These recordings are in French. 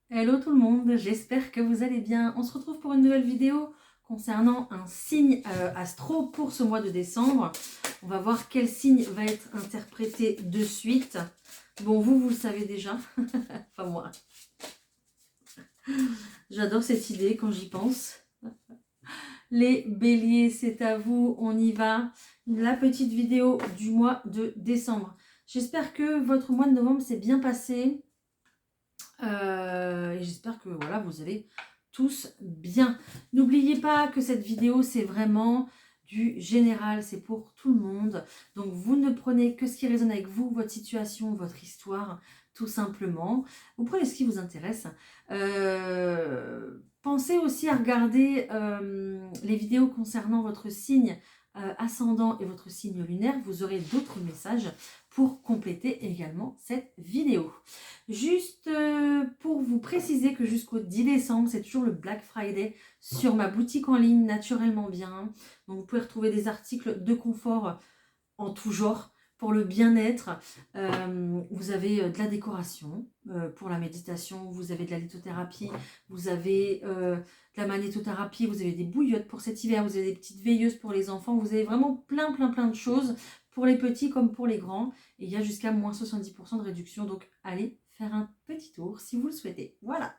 Hello tout le monde, j'espère que vous allez bien. On se retrouve pour une nouvelle vidéo concernant un signe astro pour ce mois de décembre. On va voir quel signe va être interprété de suite. Bon, vous le savez déjà. Enfin moi, j'adore cette idée quand j'y pense. Les béliers, c'est à vous, on y va. La petite vidéo du mois de décembre. J'espère que votre mois de novembre s'est bien passé. Et j'espère que voilà, vous allez tous bien. N'oubliez pas que cette vidéo, c'est vraiment du général, c'est pour tout le monde. Donc, vous ne prenez que ce qui résonne avec vous, votre situation, votre histoire, tout simplement. Vous prenez ce qui vous intéresse. Pensez aussi à regarder les vidéos concernant votre signe ascendant et votre signe lunaire. Vous aurez d'autres messages pour compléter également cette vidéo. Juste pour vous préciser que jusqu'au 10 décembre, c'est toujours le Black Friday sur ma boutique en ligne Naturellement Bien. Donc vous pouvez retrouver des articles de confort en tout genre pour le bien-être. Vous avez de la décoration pour la méditation, vous avez de la lithothérapie, vous avez de la magnétothérapie, vous avez des bouillottes pour cet hiver, vous avez des petites veilleuses pour les enfants, vous avez vraiment plein de choses pour les petits comme pour les grands. Et il y a jusqu'à moins 70% de réduction, donc allez faire un petit tour si vous le souhaitez. Voilà.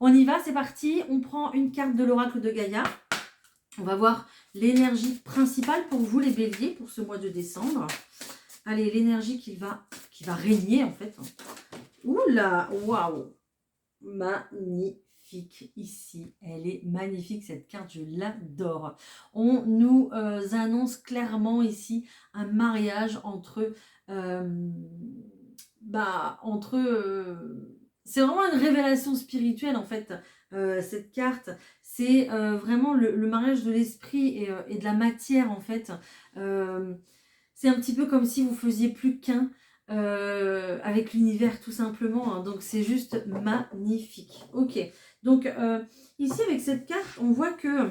On y va, c'est parti. On prend une carte de l'oracle de Gaïa. On va voir l'énergie principale pour vous les béliers pour ce mois de décembre. Allez, l'énergie qui va régner en fait. Oula, waouh, magnifique ici. Elle est magnifique cette carte, je l'adore. On nous annonce clairement ici un mariage entre... c'est vraiment une révélation spirituelle en fait, cette carte. C'est vraiment le mariage de l'esprit et de la matière en fait. C'est un petit peu comme si vous faisiez plus qu'un avec l'univers tout simplement. Hein. Donc c'est juste magnifique. Ok, donc ici avec cette carte, on voit que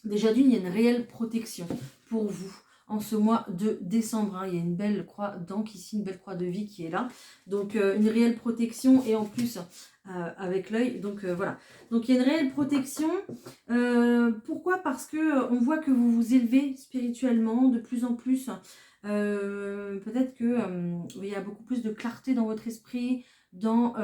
déjà d'une, il y a une réelle protection pour vous en ce mois de décembre. Hein. Il y a une belle croix d'encre ici, une belle croix de vie qui est là. Donc une réelle protection et en plus avec l'œil. Donc voilà. Donc il y a une réelle protection. Pourquoi? Parce que on voit que vous vous élevez spirituellement de plus en plus. Peut-être que il y a beaucoup plus de clarté dans votre esprit, dans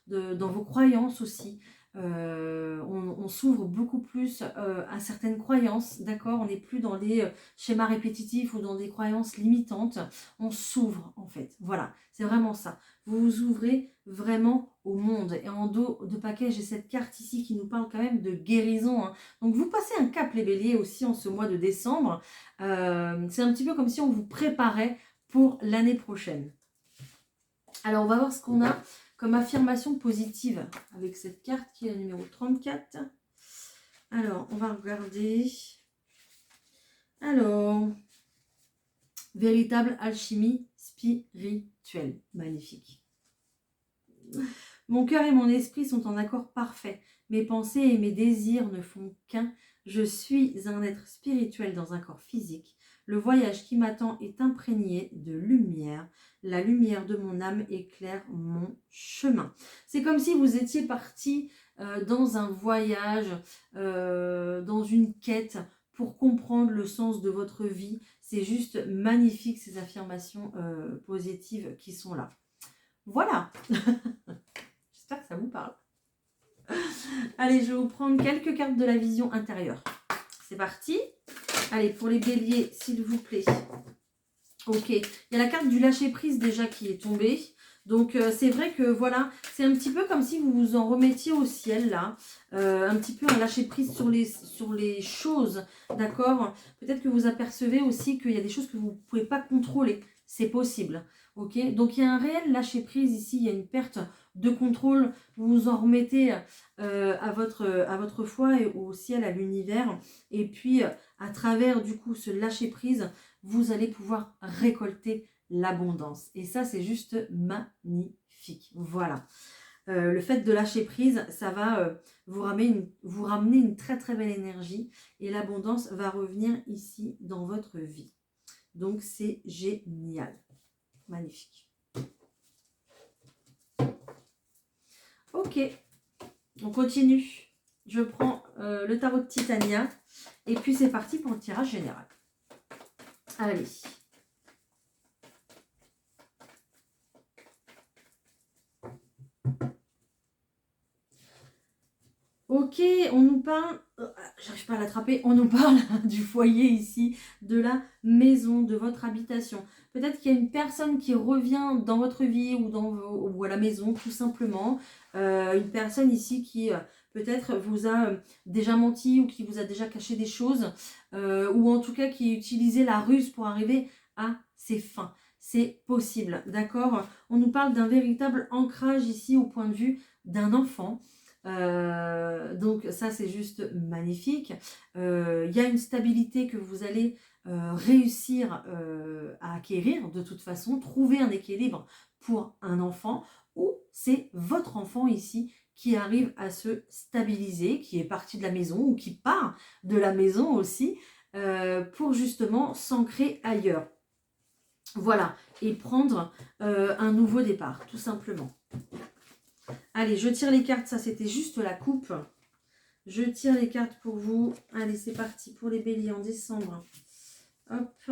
dans vos croyances aussi. On s'ouvre beaucoup plus à certaines croyances, d'accord? On n'est plus dans des schémas répétitifs ou dans des croyances limitantes. On s'ouvre en fait. Voilà, c'est vraiment ça. Vous vous ouvrez vraiment au monde. Et en dos de paquet, j'ai cette carte ici qui nous parle quand même de guérison. Hein. Donc vous passez un cap les béliers aussi en ce mois de décembre. C'est un petit peu comme si on vous préparait pour l'année prochaine. Alors on va voir ce qu'on a comme affirmation positive avec cette carte qui est la numéro 34. Alors, on va regarder. Alors, véritable alchimie spirituelle. Magnifique. Mon cœur et mon esprit sont en accord parfait. Mes pensées et mes désirs ne font qu'un. Je suis un être spirituel dans un corps physique. Le voyage qui m'attend est imprégné de lumière. La lumière de mon âme éclaire mon chemin. C'est comme si vous étiez parti dans un voyage, dans une quête pour comprendre le sens de votre vie. C'est juste magnifique ces affirmations positives qui sont là. Voilà. J'espère que ça vous parle. Allez, je vais vous prendre quelques cartes de la vision intérieure. C'est parti. Allez, pour les béliers, s'il vous plaît. Ok, il y a la carte du lâcher-prise déjà qui est tombée. Donc, c'est vrai que voilà, c'est un petit peu comme si vous vous en remettiez au ciel, là. Un petit peu un lâcher-prise sur les choses, d'accord? Peut-être que vous apercevez aussi qu'il y a des choses que vous ne pouvez pas contrôler. C'est possible, ok? Donc, il y a un réel lâcher-prise ici. Il y a une perte de contrôle. Vous vous en remettez à votre foi et au ciel, à l'univers. Et puis, à travers, du coup, ce lâcher-prise, vous allez pouvoir récolter l'abondance. Et ça, c'est juste magnifique. Voilà. Le fait de lâcher prise, ça va vous ramener une très belle énergie et l'abondance va revenir ici dans votre vie. Donc, c'est génial. Magnifique. Ok, on continue. Je prends le tarot de Titania. Et puis c'est parti pour le tirage général. Allez. Ok, on nous parle, j'arrive pas à l'attraper, on nous parle du foyer ici, de la maison, de votre habitation. Peut-être qu'il y a une personne qui revient dans votre vie ou à la maison tout simplement. Une personne ici qui peut-être vous a déjà menti ou qui vous a déjà caché des choses ou en tout cas qui utilisait la ruse pour arriver à ses fins. C'est possible, d'accord? On nous parle d'un véritable ancrage ici au point de vue d'un enfant. Donc ça c'est juste magnifique. Il y a une stabilité que vous allez réussir à acquérir de toute façon, trouver un équilibre pour un enfant ou c'est votre enfant ici qui arrive à se stabiliser, qui est parti de la maison ou qui part de la maison aussi pour justement s'ancrer ailleurs. Voilà, et prendre un nouveau départ, tout simplement. Allez, je tire les cartes, ça c'était juste la coupe. Je tire les cartes pour vous. Allez, c'est parti pour les béliers en décembre. Hop.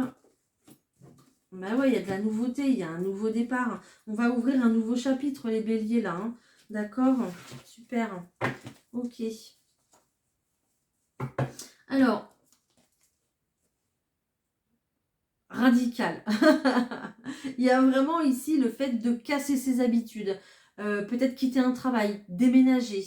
Bah ouais, il y a de la nouveauté, il y a un nouveau départ. On va ouvrir un nouveau chapitre, les béliers, là. Hein. D'accord? Super. Ok. Alors, radical. Il y a vraiment ici le fait de casser ses habitudes. Peut-être quitter un travail, déménager.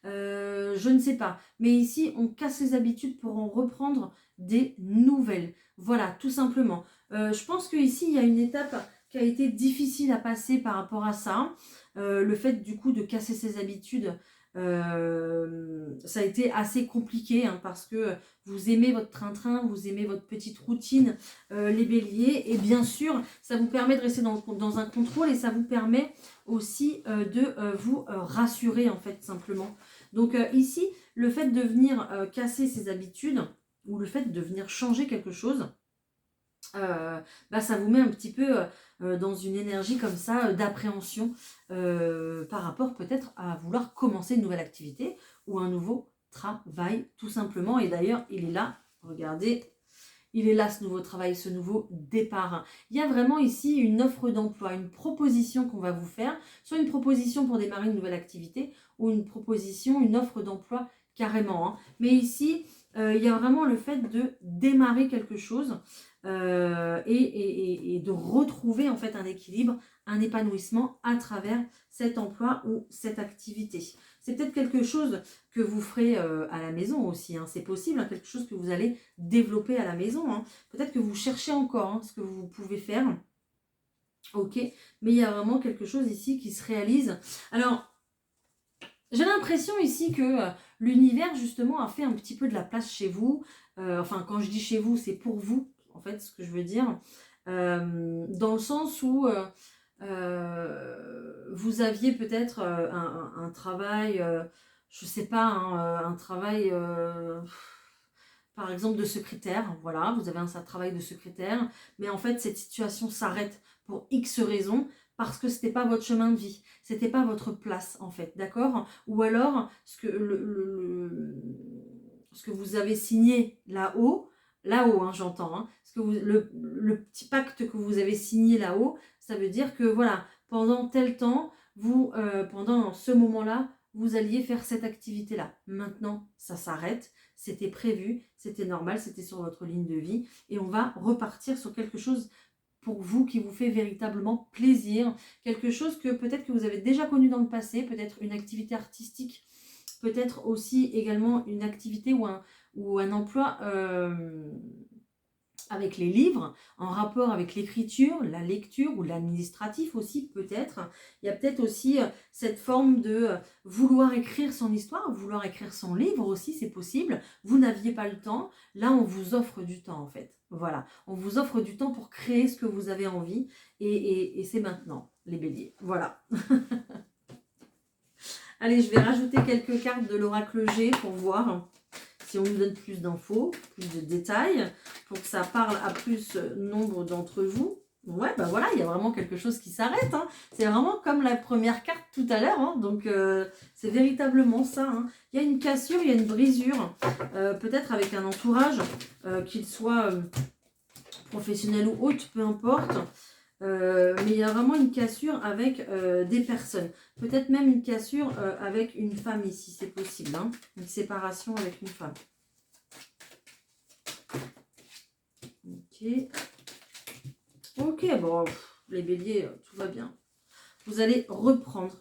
Je ne sais pas. Mais ici, on casse ses habitudes pour en reprendre des nouvelles. Voilà, tout simplement. Je pense qu'ici, il y a une étape qui a été difficile à passer par rapport à ça. Le fait, du coup, de casser ses habitudes, ça a été assez compliqué hein, parce que vous aimez votre train-train, vous aimez votre petite routine, les béliers. Et bien sûr, ça vous permet de rester dans un contrôle et ça vous permet aussi de vous rassurer, en fait, simplement. Donc ici, le fait de venir casser ses habitudes ou le fait de venir changer quelque chose, bah, ça vous met un petit peu dans une énergie comme ça d'appréhension par rapport peut-être à vouloir commencer une nouvelle activité ou un nouveau travail, tout simplement. Et d'ailleurs, il est là, regardez. Il est là ce nouveau travail, ce nouveau départ. Il y a vraiment ici une offre d'emploi, une proposition qu'on va vous faire, soit une proposition pour démarrer une nouvelle activité ou une proposition, une offre d'emploi carrément. Hein. Mais ici, il y a vraiment le fait de démarrer quelque chose et de retrouver en fait un équilibre, un épanouissement à travers cet emploi ou cette activité. C'est peut-être quelque chose que vous ferez à la maison aussi, hein. C'est possible, hein, quelque chose que vous allez développer à la maison. Hein. Peut-être que vous cherchez encore hein, ce que vous pouvez faire. Ok, mais il y a vraiment quelque chose ici qui se réalise. Alors, j'ai l'impression ici que l'univers justement a fait un petit peu de la place chez vous. Enfin, quand je dis chez vous, c'est pour vous, en fait, ce que je veux dire. Dans le sens où vous aviez peut-être un travail, je sais pas, hein, un travail, par exemple, de secrétaire. Voilà, vous avez un travail de secrétaire, mais en fait, cette situation s'arrête pour X raisons parce que c'était pas votre chemin de vie, c'était pas votre place, en fait, d'accord? Ou alors, ce que vous avez signé là-haut, hein, j'entends, hein, le petit pacte que vous avez signé là-haut, ça veut dire que voilà, pendant tel temps, pendant ce moment-là, vous alliez faire cette activité-là. Maintenant, ça s'arrête. C'était prévu, c'était normal, c'était sur votre ligne de vie. Et on va repartir sur quelque chose pour vous qui vous fait véritablement plaisir. Quelque chose que peut-être que vous avez déjà connu dans le passé, peut-être une activité artistique, peut-être aussi également une activité ou un emploi avec les livres, en rapport avec l'écriture, la lecture ou l'administratif aussi peut-être. Il y a peut-être aussi cette forme de vouloir écrire son histoire, vouloir écrire son livre aussi, c'est possible. Vous n'aviez pas le temps, là on vous offre du temps en fait. Voilà, on vous offre du temps pour créer ce que vous avez envie et c'est maintenant les béliers. Voilà. Allez, je vais rajouter quelques cartes de l'oracle G pour voir si on nous donne plus d'infos, plus de détails, pour que ça parle à plus nombre d'entre vous. Ouais, bah voilà, il y a vraiment quelque chose qui s'arrête, hein. C'est vraiment comme la première carte tout à l'heure, hein. Donc c'est véritablement ça, hein. Il y a une cassure, il y a une brisure, peut-être avec un entourage, qu'il soit professionnel ou autre, peu importe. Mais il y a vraiment une cassure avec des personnes. Peut-être même une cassure avec une femme ici, c'est possible, hein. Une séparation avec une femme. Ok. Ok, bon, les béliers, tout va bien. Vous allez reprendre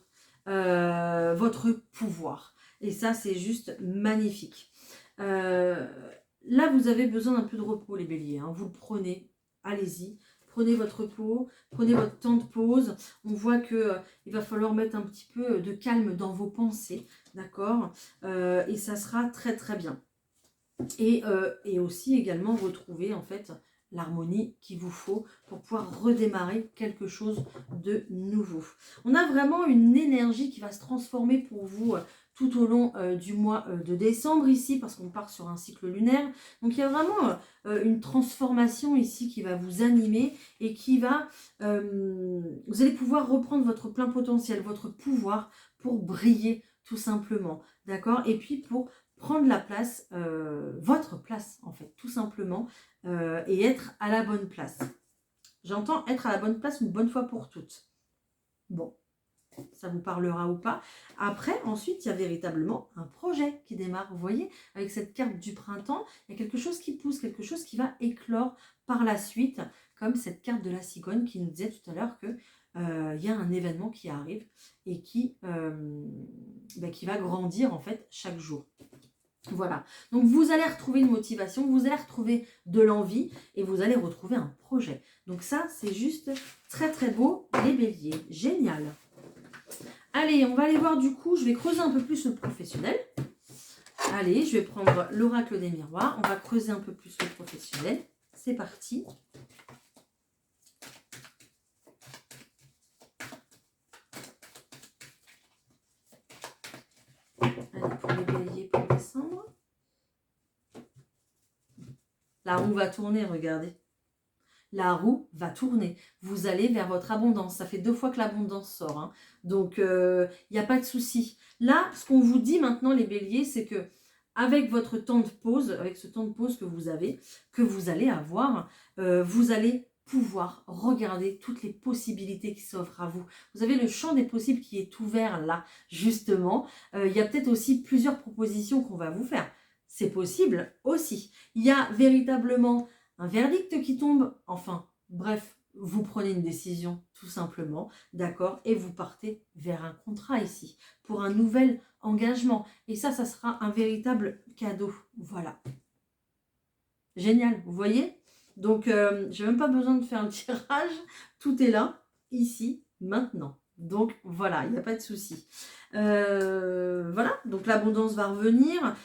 votre pouvoir. Et ça, c'est juste magnifique. Là, vous avez besoin d'un peu de repos, les béliers, hein. Vous le prenez, allez-y. Prenez votre repos, prenez votre temps de pause. On voit que il va falloir mettre un petit peu de calme dans vos pensées, d'accord, et ça sera très très bien. Et aussi également retrouver en fait l'harmonie qu'il vous faut pour pouvoir redémarrer quelque chose de nouveau. On a vraiment une énergie qui va se transformer pour vous tout au long du mois de décembre ici, parce qu'on part sur un cycle lunaire. Donc il y a vraiment une transformation ici qui va vous animer et qui va... vous allez pouvoir reprendre votre plein potentiel, votre pouvoir pour briller tout simplement, d'accord? Et puis pour prendre la place, votre place en fait, tout simplement, et être à la bonne place. J'entends être à la bonne place une bonne fois pour toutes. Bon, ça vous parlera ou pas. Après, ensuite, il y a véritablement un projet qui démarre. Vous voyez, avec cette carte du printemps, il y a quelque chose qui pousse, quelque chose qui va éclore par la suite, comme cette carte de la cigogne qui nous disait tout à l'heure que il y a un événement qui arrive et qui va grandir en fait chaque jour. Voilà, donc vous allez retrouver une motivation, vous allez retrouver de l'envie et vous allez retrouver un projet. Donc ça, c'est juste très très beau, les béliers. Génial. Allez, on va aller voir du coup, je vais creuser un peu plus le professionnel. Allez, je vais prendre l'oracle des miroirs, on va creuser un peu plus le professionnel. C'est parti. Allez, pour les béliers pour décembre. La roue va tourner, regardez. La roue va tourner. Vous allez vers votre abondance. Ça fait 2 fois que l'abondance sort, hein. Donc, il n'y a pas de souci. Là, ce qu'on vous dit maintenant, les béliers, c'est que avec votre temps de pause, avec ce temps de pause que vous avez, que vous allez avoir, vous allez pouvoir regarder toutes les possibilités qui s'offrent à vous. Vous avez le champ des possibles qui est ouvert là, justement. Il y a peut-être aussi plusieurs propositions qu'on va vous faire. C'est possible aussi. Il y a véritablement un verdict qui tombe, enfin, bref, vous prenez une décision tout simplement, d'accord, et vous partez vers un contrat ici, pour un nouvel engagement. Et ça sera un véritable cadeau, voilà. Génial, vous voyez? Donc, je n'ai même pas besoin de faire un tirage, tout est là, ici, maintenant. Donc, voilà, il n'y a pas de souci. Voilà, donc l'abondance va revenir,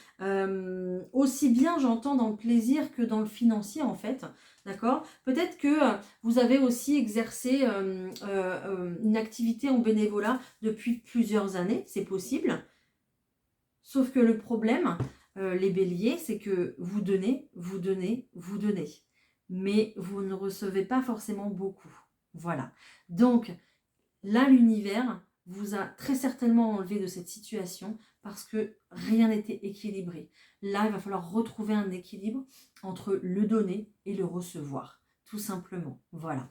aussi bien j'entends dans le plaisir que dans le financier en fait, d'accord. Peut-être que vous avez aussi exercé une activité en bénévolat depuis plusieurs années, c'est possible. Sauf que le problème, les béliers, c'est que vous donnez, vous donnez, vous donnez. Mais vous ne recevez pas forcément beaucoup. Voilà. Donc, là, l'univers vous a très certainement enlevé de cette situation parce que rien n'était équilibré. Là, il va falloir retrouver un équilibre entre le donner et le recevoir. Tout simplement. Voilà.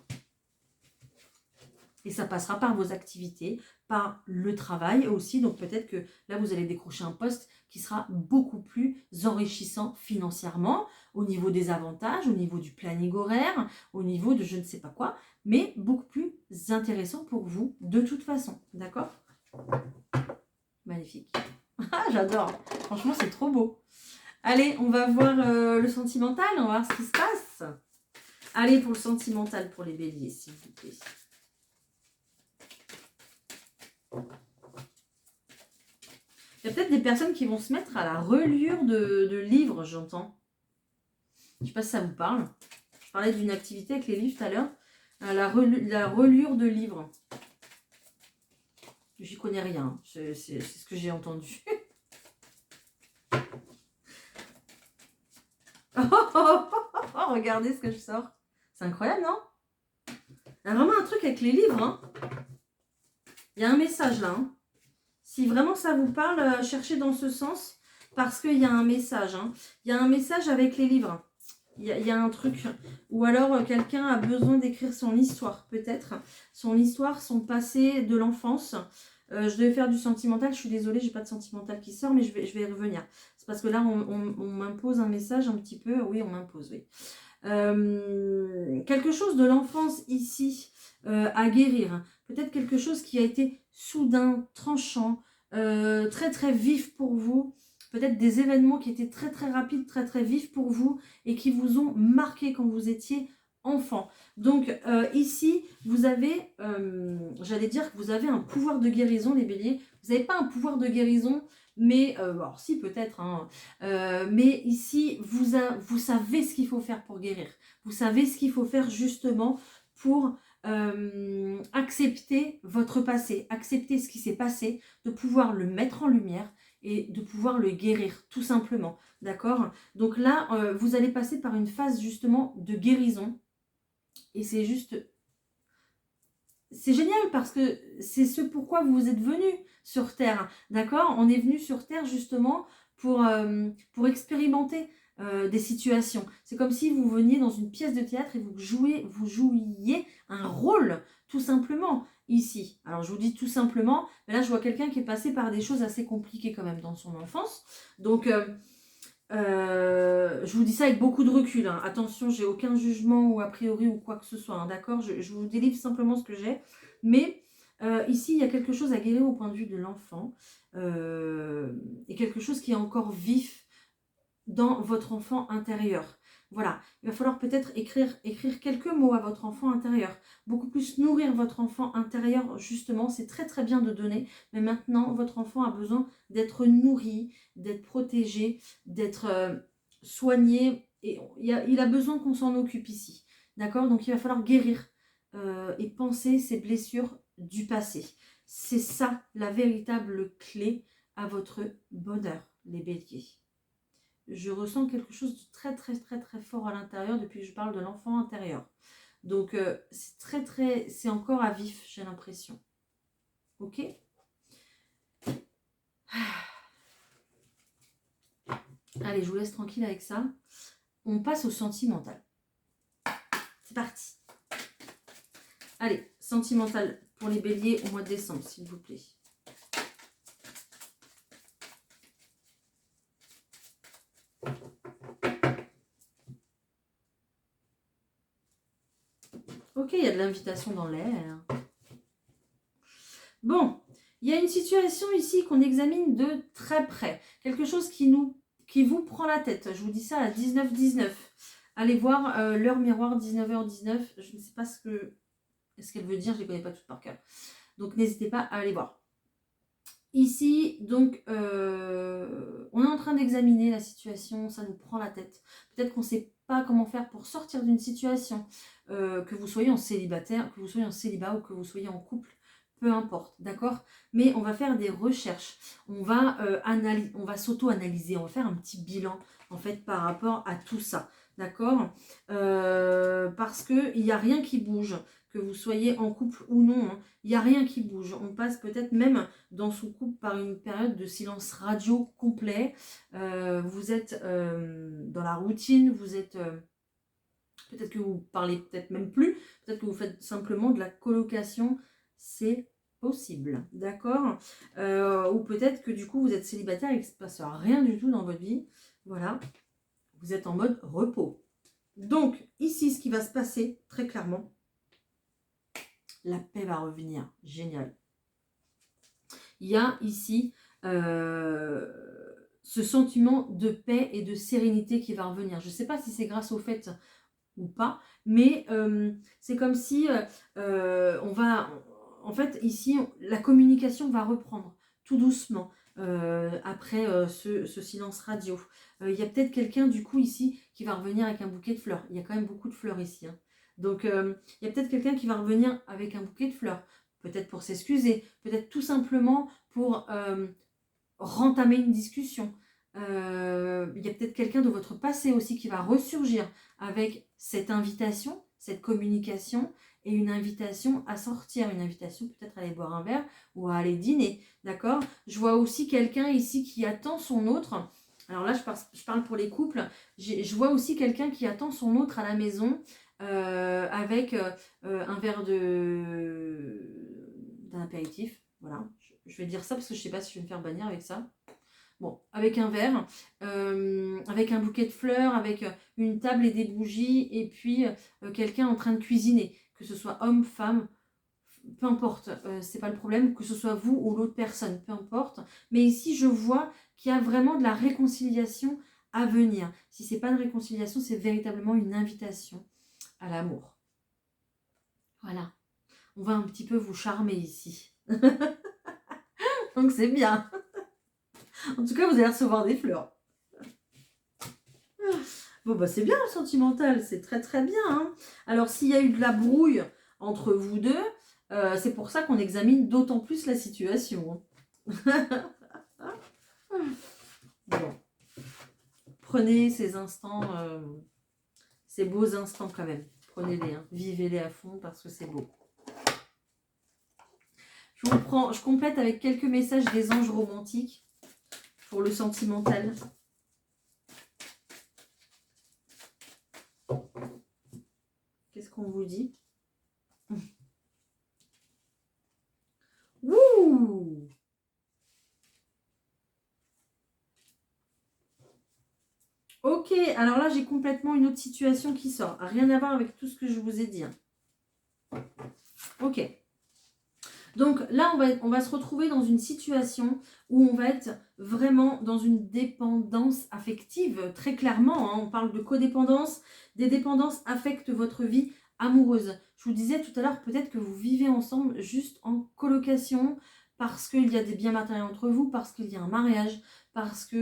Et ça passera par vos activités, par le travail aussi. Donc peut-être que là, vous allez décrocher un poste qui sera beaucoup plus enrichissant financièrement, au niveau des avantages, au niveau du planning horaire, au niveau de je ne sais pas quoi, mais beaucoup plus intéressant pour vous de toute façon. D'accord? Magnifique. Ah, j'adore. Franchement, c'est trop beau. Allez, on va voir le sentimental, on va voir ce qui se passe. Allez, pour le sentimental, pour les béliers, s'il vous plaît. Il y a peut-être des personnes qui vont se mettre à la reliure de livres, j'entends. Je ne sais pas si ça vous parle. Je parlais d'une activité avec les livres tout à l'heure. La reliure de livres. J'y connais rien. C'est ce que j'ai entendu. Oh, regardez ce que je sors. C'est incroyable, non? Il y a vraiment un truc avec les livres. Hein. Il y a un message là. Hein. Si vraiment ça vous parle, cherchez dans ce sens. Parce qu'il y a un message. Hein. Il y a un message avec les livres. Il y a un truc. Ou alors quelqu'un a besoin d'écrire son histoire, peut-être. Son histoire, son passé de l'enfance. Je devais faire du sentimental. Je suis désolée, j'ai pas de sentimental qui sort, mais je vais y revenir. C'est parce que là, on m'impose un message un petit peu. Oui, on m'impose, oui. Quelque chose de l'enfance ici à guérir. Peut-être quelque chose qui a été soudain, tranchant, très très vif pour vous. Peut-être des événements qui étaient très très rapides, très très vifs pour vous et qui vous ont marqué quand vous étiez enfant. Donc ici, vous avez, j'allais dire que vous avez un pouvoir de guérison, les béliers. Vous n'avez pas un pouvoir de guérison, mais, alors si peut-être, hein, mais ici, vous savez ce qu'il faut faire pour guérir. Vous savez ce qu'il faut faire justement pour accepter votre passé, accepter ce qui s'est passé, de pouvoir le mettre en lumière et de pouvoir le guérir, tout simplement. D'accord? Donc là, vous allez passer par une phase justement de guérison. Et c'est juste... C'est génial parce que c'est ce pourquoi vous êtes venu sur Terre. D'accord? On est venu sur Terre justement pour expérimenter des situations. C'est comme si vous veniez dans une pièce de théâtre et vous jouiez un rôle, tout simplement, ici. Alors je vous dis tout simplement, mais là je vois quelqu'un qui est passé par des choses assez compliquées quand même dans son enfance. Donc je vous dis ça avec beaucoup de recul. Hein. Attention, j'ai aucun jugement ou a priori ou quoi que ce soit. Hein, d'accord, je vous délivre simplement ce que j'ai. Mais ici, il y a quelque chose à guérir au point de vue de l'enfant. Et quelque chose qui est encore vif dans votre enfant intérieur. Voilà, il va falloir peut-être écrire quelques mots à votre enfant intérieur. Beaucoup plus nourrir votre enfant intérieur, justement. C'est très très bien de donner. Mais maintenant, votre enfant a besoin d'être nourri, d'être protégé, d'être soigné. Et il a besoin qu'on s'en occupe ici. D'accord? Donc il va falloir guérir et penser ces blessures du passé. C'est ça la véritable clé à votre bonheur, les béliers. Je ressens quelque chose de très très très très fort à l'intérieur depuis que je parle de l'enfant intérieur. Donc c'est très très, c'est encore à vif, j'ai l'impression. Ok? Allez, je vous laisse tranquille avec ça. On passe au sentimental. C'est parti. Allez, sentimental pour les béliers au mois de décembre, s'il vous plaît. Ok, il y a de l'invitation dans l'air. Bon, il y a une situation ici qu'on examine de très près. Quelque chose qui vous prend la tête. Je vous dis ça à 19h19. Allez voir l'heure miroir 19h19. Je ne sais pas ce qu'elle veut dire, je ne les connais pas toutes par cœur. Donc n'hésitez pas à aller voir. Ici, donc, on est en train d'examiner la situation, ça nous prend la tête. Peut-être qu'on ne sait pas comment faire pour sortir d'une situation, que vous soyez en célibataire, que vous soyez en célibat ou que vous soyez en couple, peu importe, d'accord? Mais on va faire des recherches, on va s'auto-analyser, on va faire un petit bilan, en fait, par rapport à tout ça, d'accord? Parce qu'il n'y a rien qui bouge, que vous soyez en couple ou non, hein, il n'y a rien qui bouge. On passe peut-être même dans son couple par une période de silence radio complet. Vous êtes dans la routine, vous êtes... peut-être que vous parlez peut-être même plus, peut-être que vous faites simplement de la colocation, c'est possible, d'accord? Ou peut-être que du coup vous êtes célibataire et qu'il ne se passe rien du tout dans votre vie, voilà, vous êtes en mode repos. Donc ici ce qui va se passer très clairement, la paix va revenir, génial. Il y a ici ce sentiment de paix et de sérénité qui va revenir. Je ne sais pas si c'est grâce au fait ou pas, mais c'est comme si on va... En fait, ici, la communication va reprendre tout doucement après ce silence radio. Il y a peut-être quelqu'un, du coup, ici, qui va revenir avec un bouquet de fleurs. Il y a quand même beaucoup de fleurs ici. Hein. Donc, il y a peut-être quelqu'un qui va revenir avec un bouquet de fleurs. Peut-être pour s'excuser, peut-être tout simplement pour rentamer une discussion. Il y a peut-être quelqu'un de votre passé aussi qui va ressurgir avec cette invitation, cette communication et une invitation à sortir, une invitation peut-être à aller boire un verre ou à aller dîner, d'accord? Je vois aussi quelqu'un ici qui attend son autre. Alors là, je parle pour les couples. Je vois aussi quelqu'un qui attend son autre à la maison avec un verre d'un apéritif. Voilà, je vais dire ça parce que je ne sais pas si je vais me faire bannir avec ça. Bon, avec un verre, avec un bouquet de fleurs, avec une table et des bougies, et puis quelqu'un en train de cuisiner, que ce soit homme, femme, peu importe, c'est pas le problème, que ce soit vous ou l'autre personne, peu importe. Mais ici, je vois qu'il y a vraiment de la réconciliation à venir. Si c'est pas une réconciliation, c'est véritablement une invitation à l'amour. Voilà, on va un petit peu vous charmer ici. Donc c'est bien. En tout cas, vous allez recevoir des fleurs. Bon, bah c'est bien le sentimental, c'est très très bien. Hein. Alors, s'il y a eu de la brouille entre vous deux, c'est pour ça qu'on examine d'autant plus la situation. Bon. Prenez ces instants, ces beaux instants quand même. Prenez-les, hein. Vivez-les à fond parce que c'est beau. Je complète avec quelques messages des anges romantiques pour le sentimental. Qu'est-ce qu'on vous dit? Wouh! Ok, alors là j'ai complètement une autre situation qui sort. Rien à voir avec tout ce que je vous ai dit. Hein. Ok. Donc là, on va se retrouver dans une situation où on va être vraiment dans une dépendance affective, très clairement. Hein, on parle de codépendance. Des dépendances affectent votre vie amoureuse. Je vous disais tout à l'heure, peut-être que vous vivez ensemble juste en colocation parce qu'il y a des biens matériels entre vous, parce qu'il y a un mariage, parce qu'il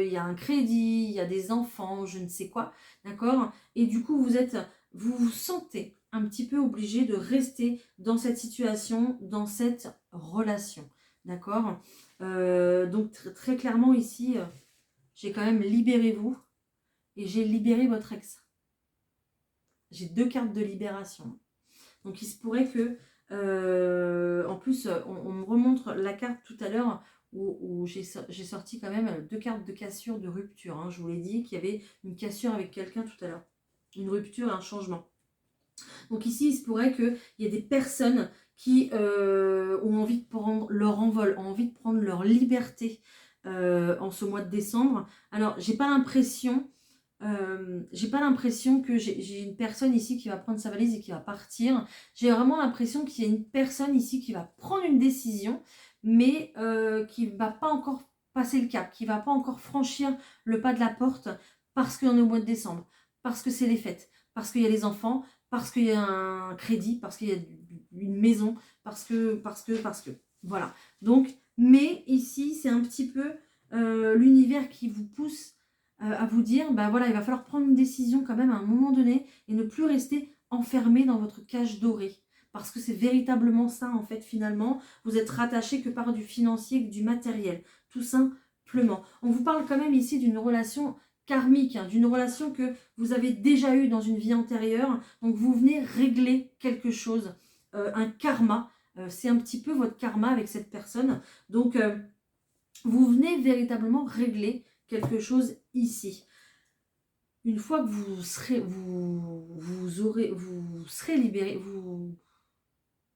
y a un crédit, il y a des enfants, je ne sais quoi. D'accord? Et du coup, vous vous sentez un petit peu obligé de rester dans cette situation, dans cette relation. D'accord? Donc très clairement ici, j'ai quand même libéré vous et j'ai libéré votre ex. J'ai 2 cartes de libération. Donc il se pourrait que, en plus, on me remontre la carte tout à l'heure où j'ai sorti quand même 2 cartes de cassure, de rupture. Hein. Je vous l'ai dit qu'il y avait une cassure avec quelqu'un tout à l'heure. Une rupture, un changement. Donc ici, il se pourrait qu'il y ait des personnes qui ont envie de prendre leur envol, ont envie de prendre leur liberté en ce mois de décembre. Alors, j'ai pas l'impression que j'ai une personne ici qui va prendre sa valise et qui va partir. J'ai vraiment l'impression qu'il y a une personne ici qui va prendre une décision, mais qui ne va pas encore passer le cap, qui ne va pas encore franchir le pas de la porte parce qu'on est au mois de décembre, parce que c'est les fêtes, parce qu'il y a les enfants, parce qu'il y a un crédit, parce qu'il y a une maison, parce que. Voilà. Donc, mais ici, c'est un petit peu l'univers qui vous pousse à vous dire, bah voilà, il va falloir prendre une décision quand même à un moment donné et ne plus rester enfermé dans votre cage dorée. Parce que c'est véritablement ça, en fait, finalement. Vous êtes rattaché que par du financier, que du matériel. Tout simplement. On vous parle quand même ici d'une relation karmique, hein, d'une relation que vous avez déjà eue dans une vie antérieure. Donc, vous venez régler quelque chose, un karma. C'est un petit peu votre karma avec cette personne. Donc, vous venez véritablement régler quelque chose ici. Une fois que vous serez libéré,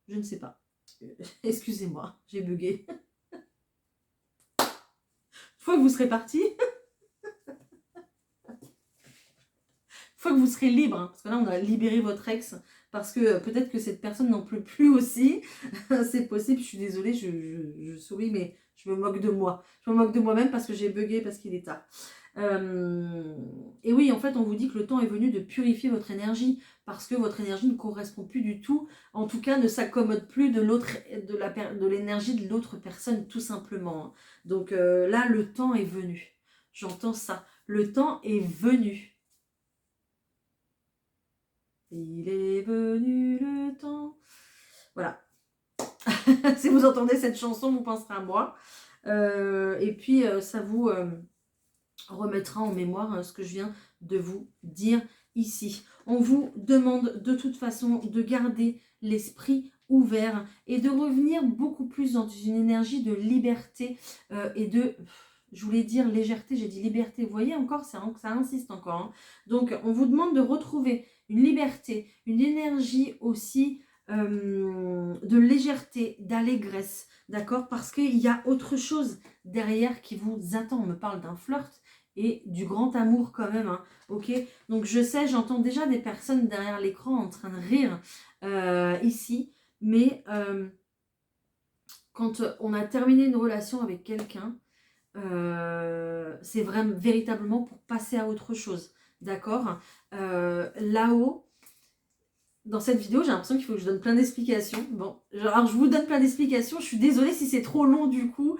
je ne sais pas. Excusez-moi, j'ai bugué. Une fois que vous serez parti, une fois que vous serez libre, hein, parce que là on a libéré votre ex, parce que peut-être que cette personne n'en peut plus aussi. C'est possible, je suis désolée, je souris, mais je me moque de moi. Je me moque de moi-même parce que j'ai bugué, parce qu'il est tard. Et oui, en fait, on vous dit que le temps est venu de purifier votre énergie parce que votre énergie ne correspond plus du tout, en tout cas ne s'accommode plus de l'énergie de l'autre personne, tout simplement. Donc là, le temps est venu. J'entends ça. Le temps est venu. Il est venu le temps. Voilà. Si vous entendez cette chanson, vous penserez à moi. Et puis, ça vous remettra en mémoire ce que je viens de vous dire ici. On vous demande de toute façon de garder l'esprit ouvert et de revenir beaucoup plus dans une énergie de liberté et de... Je voulais dire légèreté, j'ai dit liberté. Vous voyez encore, ça insiste encore. Hein. Donc, on vous demande de retrouver une liberté, une énergie aussi de légèreté, d'allégresse, d'accord? Parce qu'il y a autre chose derrière qui vous attend. On me parle d'un flirt et du grand amour quand même, hein, ok? Donc, je sais, j'entends déjà des personnes derrière l'écran en train de rire ici, mais quand on a terminé une relation avec quelqu'un, c'est vraiment véritablement pour passer à autre chose, d'accord? Là-haut, dans cette vidéo, j'ai l'impression qu'il faut que je donne plein d'explications. Bon, alors je vous donne plein d'explications, je suis désolée si c'est trop long du coup.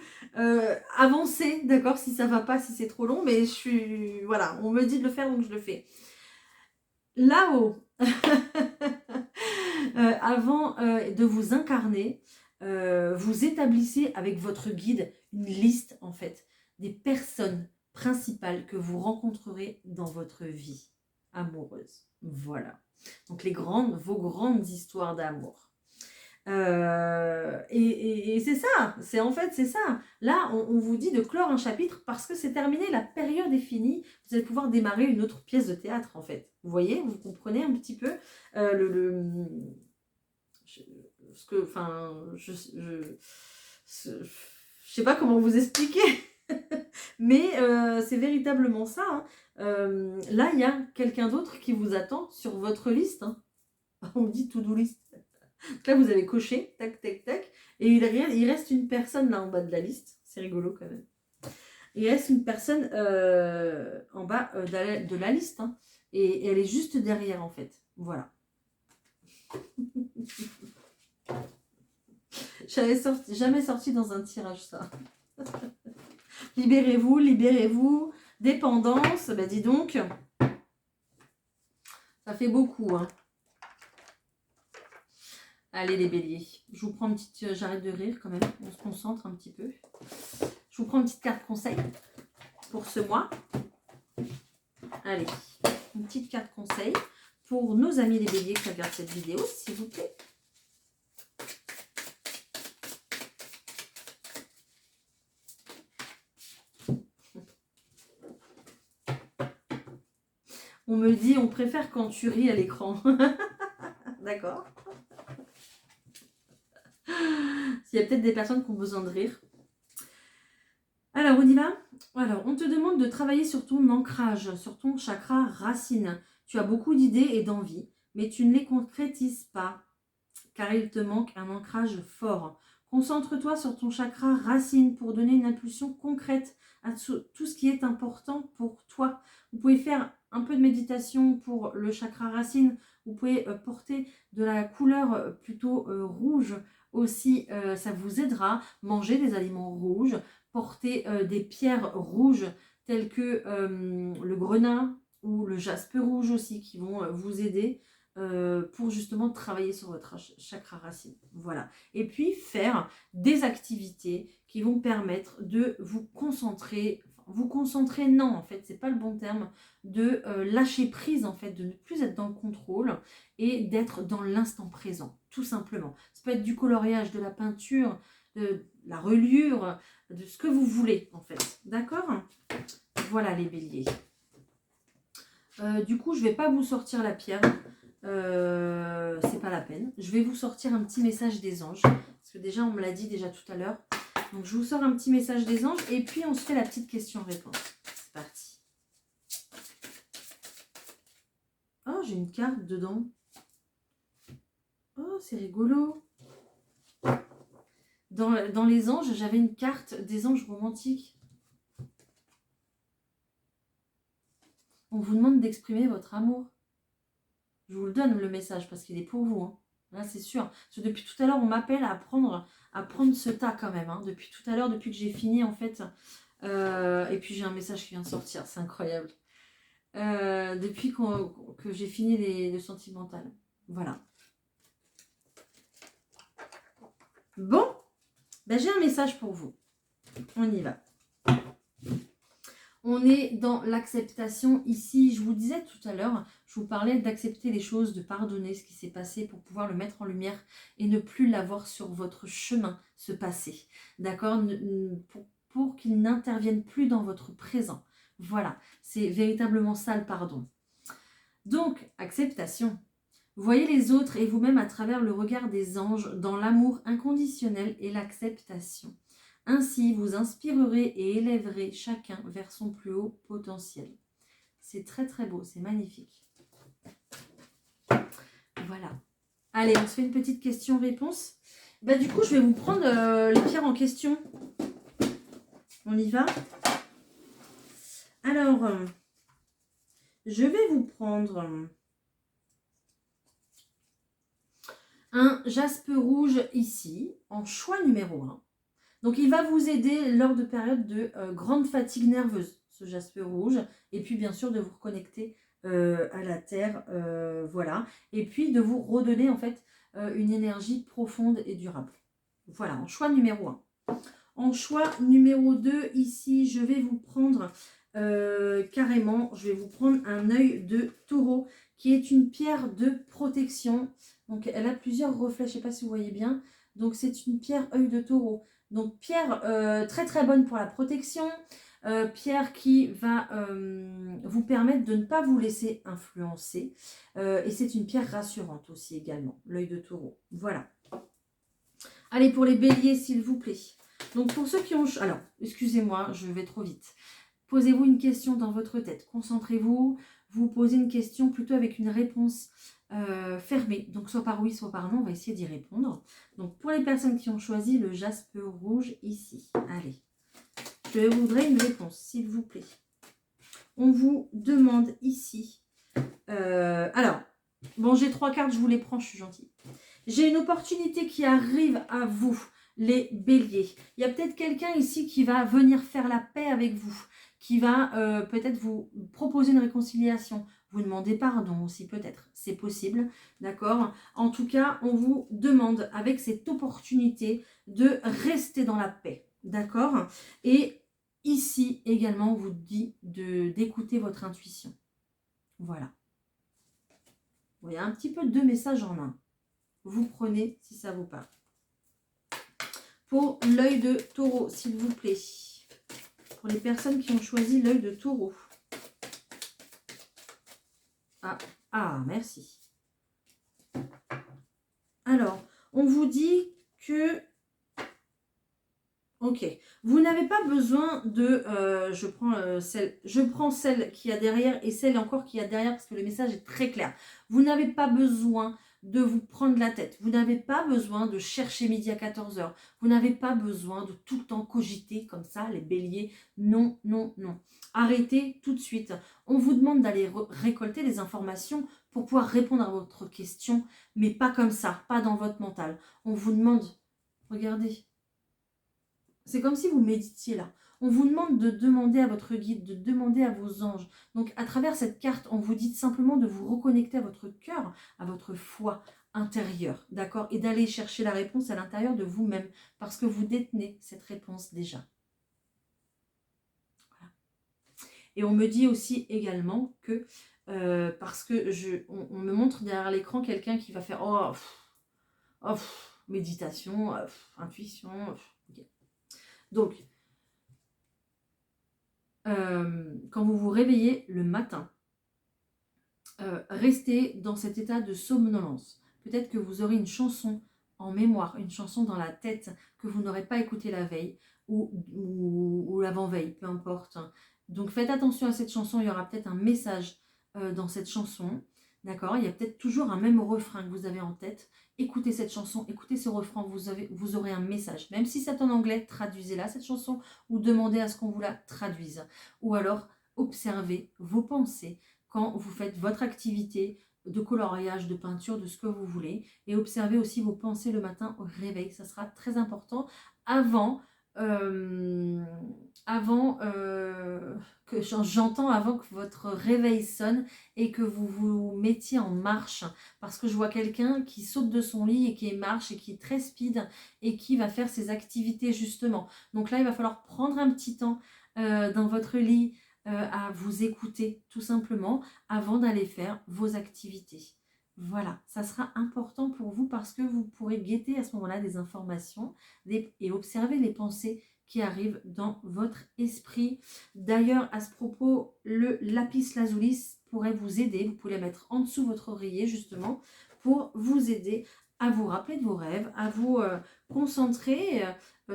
Avancez, d'accord, si ça va pas, si c'est trop long, mais je suis... Voilà, on me dit de le faire, donc je le fais. Là-haut, avant de vous incarner, vous établissez avec votre guide une liste en fait des personnes principales que vous rencontrerez dans votre vie amoureuse. Voilà. Donc vos grandes histoires d'amour. Et c'est ça, c'est ça. Là, on vous dit de clore un chapitre parce que c'est terminé, la période est finie. Vous allez pouvoir démarrer une autre pièce de théâtre en fait. Vous voyez, vous comprenez un petit peu je sais pas comment vous expliquer, mais c'est véritablement ça. Hein. Là, il y a quelqu'un d'autre qui vous attend sur votre liste. Hein. On me dit to-do list. Là, vous avez coché, tac, tac, tac, et il reste une personne là en bas de la liste. C'est rigolo quand même. Il reste une personne en bas de la liste, hein, et elle est juste derrière en fait. Voilà. Jamais sorti dans un tirage ça. Libérez-vous, libérez-vous. Dépendance, bah dis donc. Ça fait beaucoup, hein. Allez les béliers, je vous prends une petite... J'arrête de rire quand même, on se concentre un petit peu. Je vous prends une petite carte conseil pour ce mois. Allez, une petite carte conseil pour nos amis les béliers qui regardent cette vidéo, s'il vous plaît. On me dit, on préfère quand tu ris à l'écran. D'accord. Il y a peut-être des personnes qui ont besoin de rire. Alors, on y va. Alors, on te demande de travailler sur ton ancrage, sur ton chakra racine. Tu as beaucoup d'idées et d'envies, mais tu ne les concrétises pas, car il te manque un ancrage fort. Concentre-toi sur ton chakra racine pour donner une impulsion concrète à tout ce qui est important pour toi. Vous pouvez faire un peu de méditation pour le chakra racine. Vous pouvez porter de la couleur plutôt rouge aussi, ça vous aidera. Manger des aliments rouges, porter des pierres rouges telles que le grenat ou le jaspe rouge aussi qui vont vous aider pour justement travailler sur votre chakra racine. Voilà. Et puis faire des activités qui vont permettre de vous concentrer. Vous concentrer, non, en fait, c'est pas le bon terme, de lâcher prise, en fait, de ne plus être dans le contrôle et d'être dans l'instant présent, tout simplement. Ça peut être du coloriage, de la peinture, de la reliure, de ce que vous voulez, en fait. D'accord? Voilà les béliers. Du coup, je vais pas vous sortir la pierre. C'est pas la peine. Je vais vous sortir un petit message des anges. Parce que déjà, on me l'a dit déjà tout à l'heure. Donc, je vous sors un petit message des anges. Et puis, on se fait la petite question-réponse. C'est parti. Oh, j'ai une carte dedans. Oh, c'est rigolo. Dans les anges, j'avais une carte des anges romantiques. On vous demande d'exprimer votre amour. Je vous le donne le message parce qu'il est pour vous. Hein. Là, c'est sûr. Parce que depuis tout à l'heure, on m'appelle à prendre ce tas quand même. Hein. Depuis tout à l'heure, depuis que j'ai fini en fait. Et puis j'ai un message qui vient de sortir. C'est incroyable. Depuis que j'ai fini le sentimental. Voilà. Bon. Ben, j'ai un message pour vous. On y va. On est dans l'acceptation ici. Je vous disais tout à l'heure, je vous parlais d'accepter les choses, de pardonner ce qui s'est passé pour pouvoir le mettre en lumière et ne plus l'avoir sur votre chemin, ce passé. D'accord? Pour qu'il n'intervienne plus dans votre présent. Voilà, c'est véritablement ça le pardon. Donc, acceptation. Voyez les autres et vous-même à travers le regard des anges dans l'amour inconditionnel et l'acceptation. Ainsi, vous inspirerez et élèverez chacun vers son plus haut potentiel. C'est très très beau, c'est magnifique. Voilà. Allez, on se fait une petite question-réponse. Bah, du coup, je vais vous prendre les pierres en question. On y va? Alors, je vais vous prendre un jaspe rouge ici, en choix numéro 1. Donc, il va vous aider lors de périodes de grande fatigue nerveuse, ce jaspe rouge. Et puis, bien sûr, de vous reconnecter à la terre, voilà. Et puis, de vous redonner, en fait, une énergie profonde et durable. Voilà, en choix numéro 1. En choix numéro 2, ici, je vais vous prendre carrément, je vais vous prendre un œil de taureau, qui est une pierre de protection. Donc, elle a plusieurs reflets, je ne sais pas si vous voyez bien. Donc, c'est une pierre œil de taureau. Donc, pierre très très bonne pour la protection. Pierre qui va vous permettre de ne pas vous laisser influencer. Et c'est une pierre rassurante aussi également, l'œil de taureau. Voilà. Allez, pour les béliers, s'il vous plaît. Donc, pour ceux qui ont... Alors, excusez-moi, je vais trop vite. Posez-vous une question dans votre tête. Concentrez-vous. Vous posez une question plutôt avec une réponse fermée. Donc, soit par oui, soit par non. On va essayer d'y répondre. Donc, pour les personnes qui ont choisi le jaspe rouge ici. Allez. Je voudrais une réponse, s'il vous plaît. On vous demande ici... alors, bon, j'ai 3 cartes, je vous les prends, je suis gentille. J'ai une opportunité qui arrive à vous, les béliers. Il y a peut-être quelqu'un ici qui va venir faire la paix avec vous, qui va peut-être vous proposer une réconciliation, vous demander pardon aussi peut-être, c'est possible, d'accord? En tout cas, on vous demande avec cette opportunité de rester dans la paix, d'accord? Et ici également, on vous dit d'écouter votre intuition. Voilà. Il y a un petit peu 2 messages en un. Vous prenez si ça vous parle. Pour l'œil de taureau, s'il vous plaît. Pour les personnes qui ont choisi l'œil de taureau. Merci. Alors, on vous dit que... Ok, vous n'avez pas besoin de... je prends celle qui a derrière et celle encore qui a derrière parce que le message est très clair. Vous n'avez pas besoin de vous prendre la tête. Vous n'avez pas besoin de chercher midi à 14h. Vous n'avez pas besoin de tout le temps cogiter comme ça, les béliers. Non, non, non. Arrêtez tout de suite. On vous demande d'aller récolter des informations pour pouvoir répondre à votre question, mais pas comme ça, pas dans votre mental. On vous demande, regardez, c'est comme si vous méditiez là. On vous demande de demander à votre guide, de demander à vos anges. Donc à travers cette carte, on vous dit simplement de vous reconnecter à votre cœur, à votre foi intérieure, d'accord? Et d'aller chercher la réponse à l'intérieur de vous-même, parce que vous détenez cette réponse déjà. Voilà. Et on me dit aussi également que, parce que on me montre derrière l'écran quelqu'un qui va faire méditation, intuition, okay. Donc, quand vous vous réveillez le matin, restez dans cet état de somnolence. Peut-être que vous aurez une chanson en mémoire, une chanson dans la tête que vous n'aurez pas écoutée la veille ou l'avant-veille, peu importe. Donc faites attention à cette chanson, il y aura peut-être un message dans cette chanson. D'accord? Il y a peut-être toujours un même refrain que vous avez en tête. Écoutez cette chanson, écoutez ce refrain, vous aurez un message. Même si c'est en anglais, traduisez-la cette chanson ou demandez à ce qu'on vous la traduise. Ou alors, observez vos pensées quand vous faites votre activité de coloriage, de peinture, de ce que vous voulez. Et observez aussi vos pensées le matin au réveil. Ça sera très important avant que j'entends avant que votre réveil sonne et que vous vous mettiez en marche, parce que je vois quelqu'un qui saute de son lit et qui marche et qui est très speed et qui va faire ses activités justement. Donc là il va falloir prendre un petit temps dans votre lit, à vous écouter tout simplement avant d'aller faire vos activités. Voilà, ça sera important pour vous parce que vous pourrez guetter à ce moment-là des informations et observer les pensées qui arrivent dans votre esprit. D'ailleurs, à ce propos, le lapis lazuli pourrait vous aider. Vous pouvez le mettre en dessous de votre oreiller justement pour vous aider à vous rappeler de vos rêves, à vous concentrer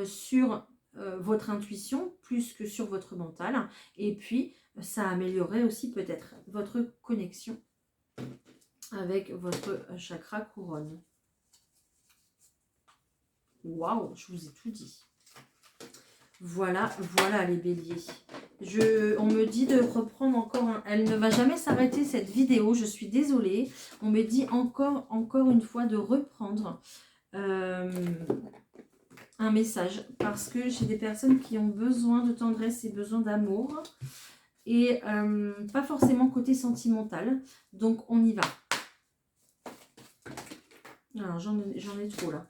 sur votre intuition plus que sur votre mental. Et puis, ça améliorerait aussi peut-être votre connexion avec votre chakra couronne. Waouh, je vous ai tout dit. Voilà, voilà les béliers. On me dit de reprendre encore Elle ne va jamais s'arrêter cette vidéo, je suis désolée. On me dit encore une fois de reprendre un message parce que j'ai des personnes qui ont besoin de tendresse et besoin d'amour et pas forcément côté sentimental. Donc on y va. Alors j'en ai trop là.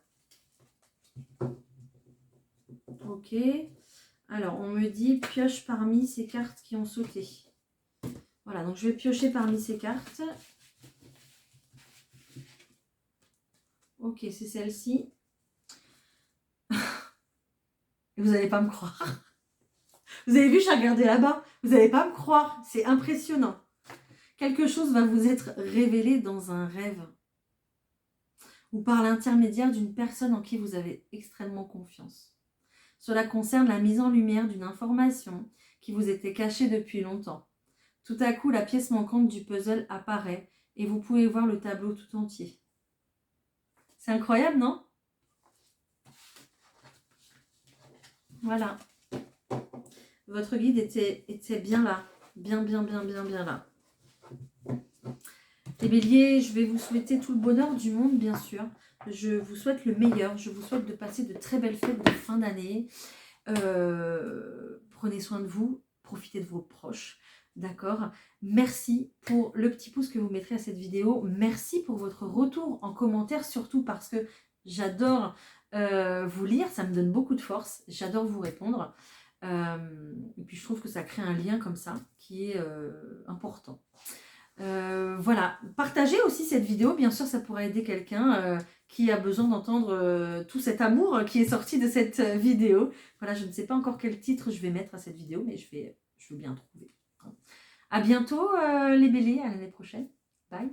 Ok. Alors on me dit pioche parmi ces cartes qui ont sauté. Voilà, donc je vais piocher parmi ces cartes. Ok, c'est celle-ci. Vous n'allez pas me croire. Vous avez vu, j'ai regardé là-bas. Vous n'allez pas me croire. C'est impressionnant. Quelque chose va vous être révélé dans un rêve ou par l'intermédiaire d'une personne en qui vous avez extrêmement confiance. Cela concerne la mise en lumière d'une information qui vous était cachée depuis longtemps. Tout à coup, la pièce manquante du puzzle apparaît et vous pouvez voir le tableau tout entier. C'est incroyable, non? Voilà. Votre guide était bien là. Bien là. Les béliers, je vais vous souhaiter tout le bonheur du monde, bien sûr. Je vous souhaite le meilleur. Je vous souhaite de passer de très belles fêtes de fin d'année. Prenez soin de vous. Profitez de vos proches. D'accord? Merci pour le petit pouce que vous mettrez à cette vidéo. Merci pour votre retour en commentaire, surtout parce que j'adore vous lire. Ça me donne beaucoup de force. J'adore vous répondre. Et puis je trouve que ça crée un lien comme ça qui est important. Voilà, partagez aussi cette vidéo, bien sûr ça pourrait aider quelqu'un qui a besoin d'entendre tout cet amour qui est sorti de cette vidéo. Voilà, je ne sais pas encore quel titre je vais mettre à cette vidéo, mais je vais bien trouver. À bientôt les béliers, à l'année prochaine. Bye.